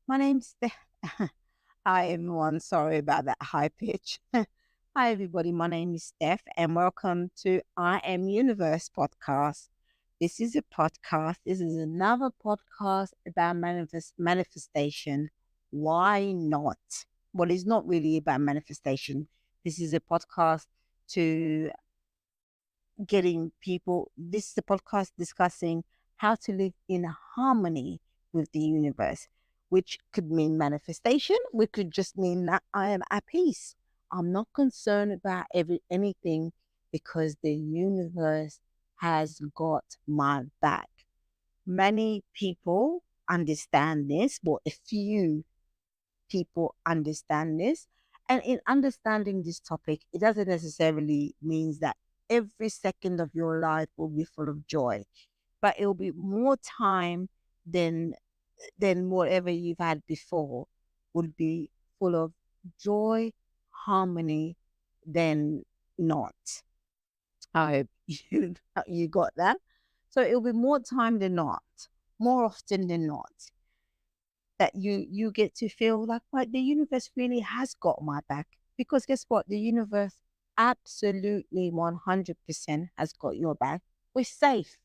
My name's Steph. Hi, everyone. Sorry about that high pitch. Hi, everybody. My name is Steph, and welcome to I Am Universe podcast. This is a podcast. This is another podcast about manifestation. Why not? Well, it's not really about manifestation. This is a podcast to getting people. This is a podcast discussing how to live in harmony with the universe, which could mean manifestation, which could just mean that I am at peace. I'm not concerned about anything because the universe has got my back. Many people understand this, but a few people understand this. And in understanding this topic, it doesn't necessarily mean that every second of your life will be full of joy, but it will be more time than whatever you've had before would be full of joy, harmony, than not. I hope you got that. So it'll be more time than not, more often than not, that you get to feel like, right, the universe really has got my back. Because guess what? The universe absolutely 100% has got your back. We're safe.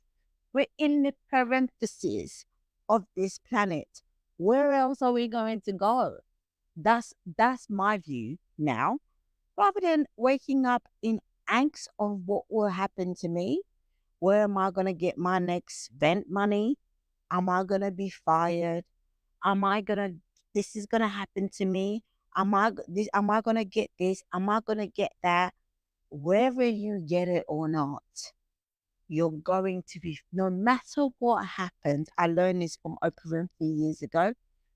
We're in the parentheses of this planet. Where else are we going to go? That's my view now. Rather than waking up in angst of what will happen to me, where am I gonna get my next vent money? Am I gonna be fired? Am I gonna this is gonna happen to me? Am I gonna get this? Am I gonna get that? Whether you get it or not, you're going to be, no matter what happens. I learned this from Oprah Winfrey years ago.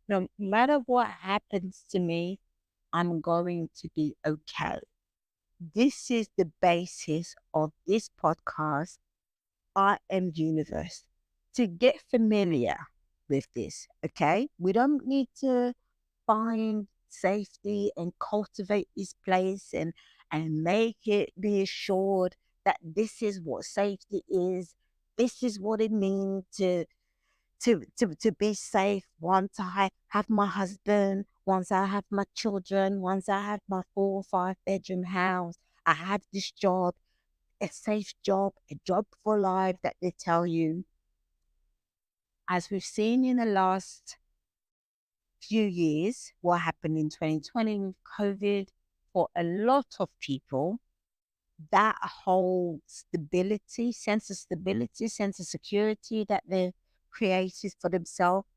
No matter what happens to me, I'm going to be okay. This is the basis of this podcast, I Am Universe, to get familiar with this. Okay. We don't need to find safety and cultivate this place and make it be assured that this is what safety is. This is what it means to be safe. Once I have my husband, once I have my children, once I have my 4 or 5 bedroom house, I have this job, a safe job, a job for life that they tell you. As we've seen in the last few years, what happened in 2020 with COVID, for a lot of people, that whole stability, sense of security that they created for themselves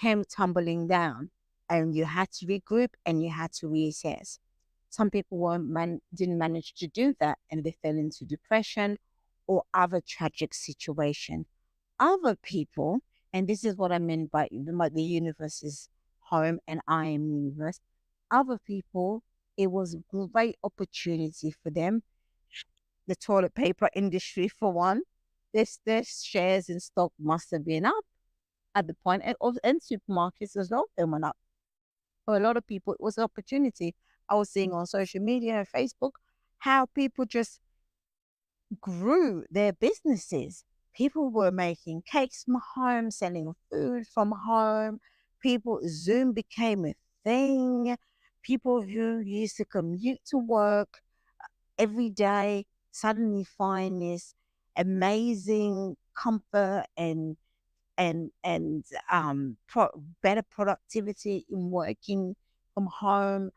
came tumbling down. And you had to regroup and you had to reassess. Some people didn't manage to do that and they fell into depression or other tragic situation. Other people, and this is what I mean by the universe is home and I am universe. Other people, it was a great opportunity for them. The toilet paper industry, for one, their shares in stock must have been up at the point, and supermarkets as well, they went up. For a lot of people, it was an opportunity. I was seeing on social media and Facebook how people just grew their businesses. People were making cakes from home, selling food from home. Zoom became a thing. People who used to commute to work every day suddenly find this amazing comfort and better productivity in working from home,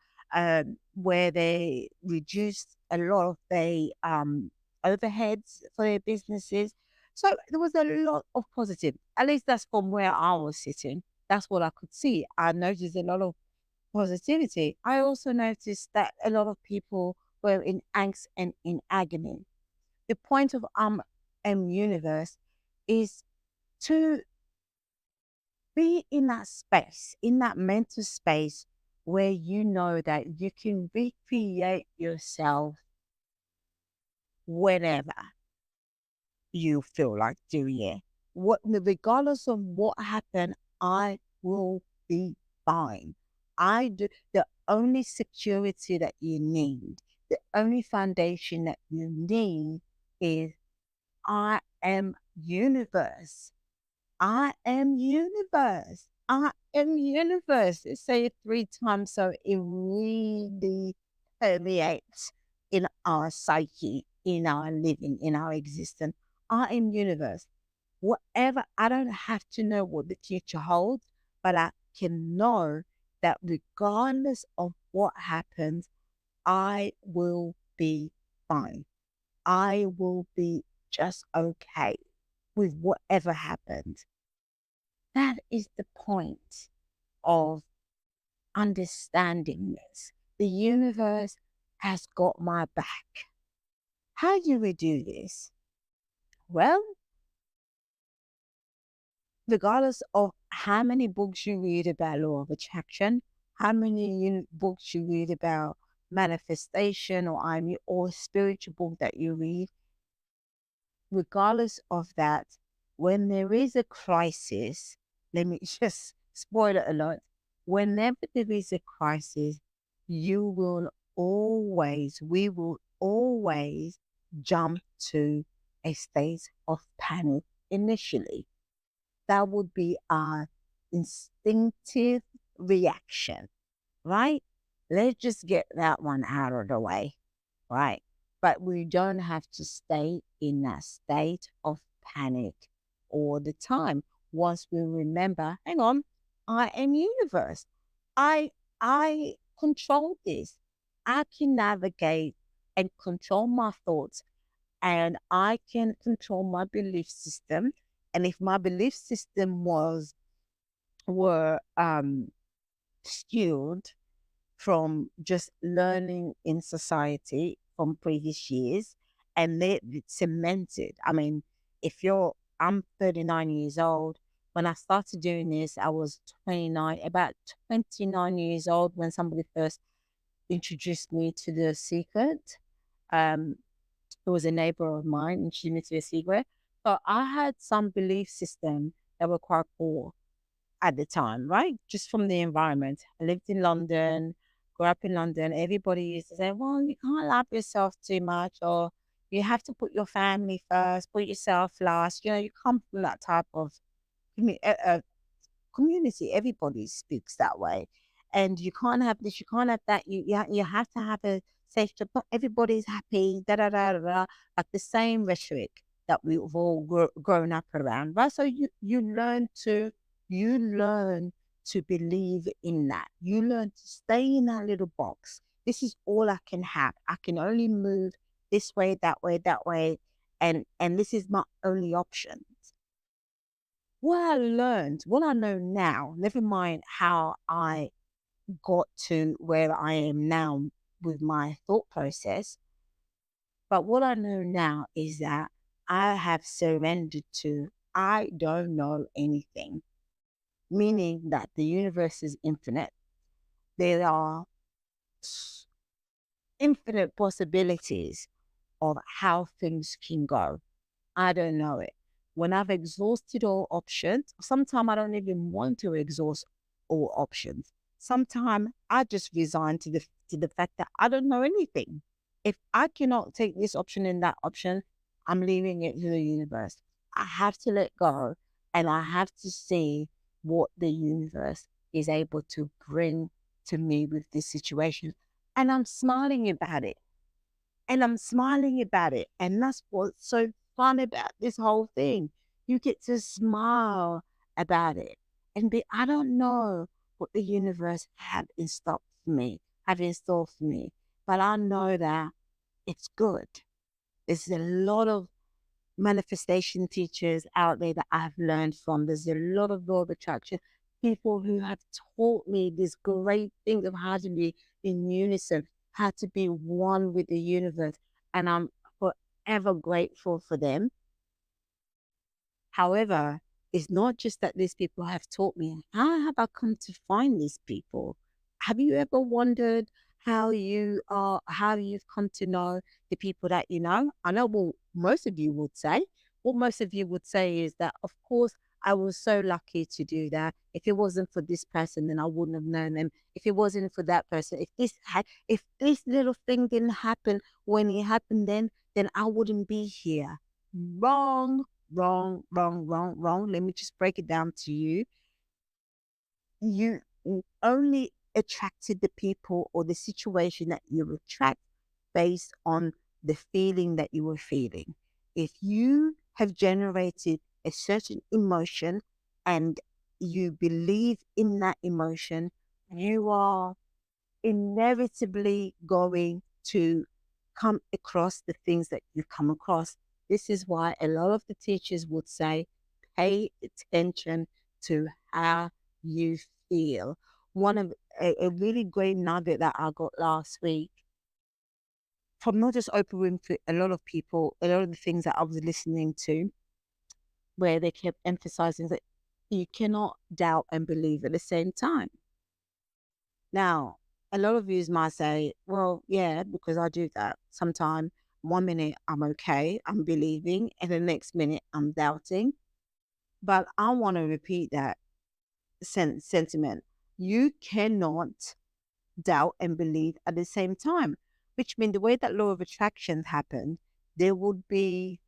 where they reduced a lot of their overheads for their businesses. So there was a lot of positive. At least that's from where I was sitting. That's what I could see. I noticed a lot of positivity. I also noticed that a lot of people were in angst and in agony. The point of M Universe is to be in that space, in that mental space where you know that you can recreate yourself whenever you feel like doing it. Regardless of what happened, I will be fine. The only security that you need, the only foundation that you need is I am universe. I am universe. I am universe. Say it 3 times so it really permeates in our psyche, in our living, in our existence. I am universe. Whatever, I don't have to know what the future holds, but I can know that regardless of what happens, I will be fine. I will be just okay with whatever happens. That is the point of understanding this. The universe has got my back. How do we do this? Well, regardless of how many books you read about law of attraction, how many books you read about manifestation or spiritual book that you read, regardless of that, when there is a crisis, let me just spoiler alert, whenever there is a crisis, we will always jump to a state of panic initially. That would be our instinctive reaction, right? Let's just get that one out of the way, right? But we don't have to stay in that state of panic all the time. Once we remember, hang on, I am universe. I I control this. I can navigate and control my thoughts, and I can control my belief system. And if my belief system were skewed from just learning in society from previous years, and it's cemented. I mean, I'm 39 years old. When I started doing this, I was 29, about 29 years old when somebody first introduced me to The Secret. Um, it was a neighbor of mine, and she introduced me to The Secret. So I had some belief system that were quite poor at the time, right? Just from the environment. I lived in London, grew up in London. Everybody used to say, well, you can't love yourself too much, or you have to put your family first, put yourself last. You come from that type of community. Everybody speaks that way. And you can't have this, you can't have that. You have to have a safe job. Not everybody's happy, da da da da da. Like the same rhetoric that we've all grown up around, right? So you learn to believe in that. You learn to stay in that little box. This is all I can have. I can only move this way, that way, and this is my only option. What I know now, never mind how I got to where I am now with my thought process, but what I know now is that I have surrendered to I don't know anything, meaning that the universe is infinite. There are infinite possibilities of how things can go. I don't know it. When I've exhausted all options, sometimes I don't even want to exhaust all options. Sometimes I just resign to the fact that I don't know anything. If I cannot take this option and that option, I'm leaving it to the universe. I have to let go, and I have to see what the universe is able to bring to me with this situation. And I'm smiling about it. And I'm smiling about it. And that's what's so fun about this whole thing. You get to smile about it and I don't know what the universe have in store for me, but I know that it's good. There's a lot of manifestation teachers out there that I've learned from. There's a lot of law of attraction people who have taught me these great things of how to be in unison, how to be one with the universe. And I'm forever grateful for them. However, it's not just that these people have taught me. How have I come to find these people? Have you ever wondered how you've come to know the people that you know? I know what most of you would say. What most of you would say is that, of course, I was so lucky to do that. If it wasn't for this person, then I wouldn't have known them. If it wasn't for that person, if this little thing didn't happen when it happened, then I wouldn't be here. Wrong, wrong, wrong, wrong, wrong. Let me just break it down to you. you only attracted the people or the situation that you attract based on the feeling that you were feeling. If you have generated a certain emotion and you believe in that emotion, you are inevitably going to come across the things that you come across. This is why a lot of the teachers would say, pay attention to how you feel. One of a really great nugget that I got last week from not just Oprah Winfrey, a lot of people, a lot of the things that I was listening to, where they kept emphasizing that you cannot doubt and believe at the same time. Now, a lot of you might say, well, yeah, because I do that. Sometimes 1 minute I'm okay, I'm believing, and the next minute I'm doubting. But I want to repeat that sentiment. You cannot doubt and believe at the same time, which means the way that law of attraction happened, there would be,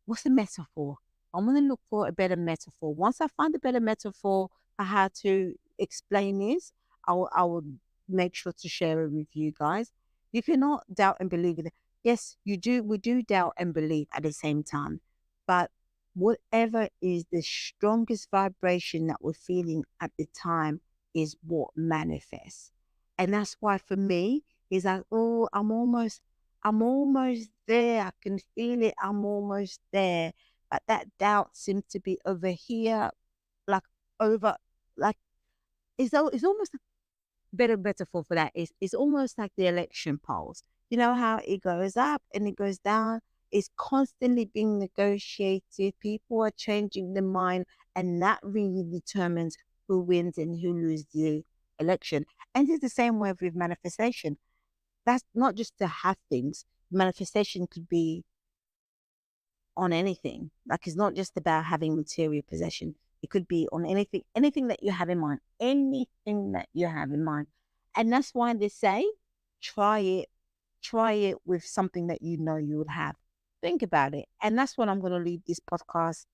what's the metaphor? I'm going to look for a better metaphor. Once I find a better metaphor for how to explain this, I will make sure to share it with you guys. You cannot doubt and believe it. Yes, you do. We do doubt and believe at the same time, but whatever is the strongest vibration that we're feeling at the time is what manifests. And that's why for me, is like, oh, I'm almost there. I can feel it. I'm almost there. But that doubt seems to be over here, like over, like it's almost a better metaphor for that is it's almost like the election polls. You know how it goes up and it goes down. It's constantly being negotiated. People are changing their mind, and that really determines who wins and who loses the election. And it's the same way with manifestation. That's not just to have things. Manifestation could be on anything. Like it's not just about having material possession. It could be on anything that you have in mind, anything that you have in mind. And that's why they say, try it, try it with something that you know you would have. Think about it. And that's what I'm going to leave this podcast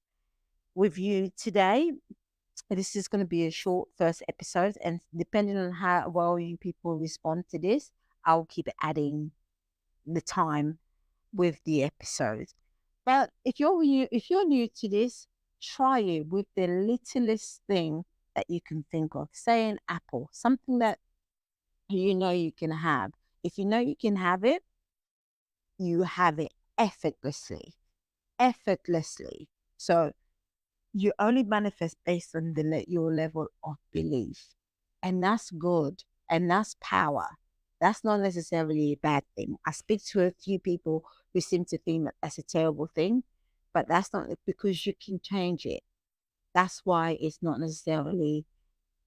with you today. This is going to be a short first episode. And depending on how well you people respond to this, I'll keep adding the time with the episode. But if you're new to this, try it with the littlest thing that you can think of. Say an apple, something that you know you can have. If you know you can have it, you have it effortlessly. Effortlessly. So you only manifest based on your level of belief. And that's good. And that's power. That's not necessarily a bad thing. I speak to a few people who seem to think that that's a terrible thing, but that's not because you can change it. That's why it's not necessarily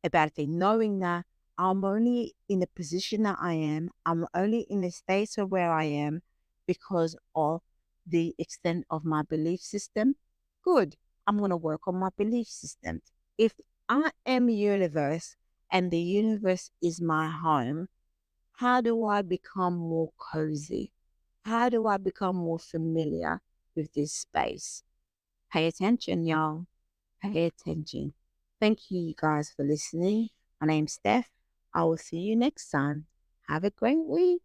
a bad thing. Knowing that I'm only in the position that I am, I'm only in the state of where I am because of the extent of my belief system. Good. I'm going to work on my belief system. If I am universe and the universe is my home, how do I become more cozy? How do I become more familiar with this space? Pay attention, y'all. Pay attention. Thank you guys for listening. My name's Steph. I will see you next time. Have a great week.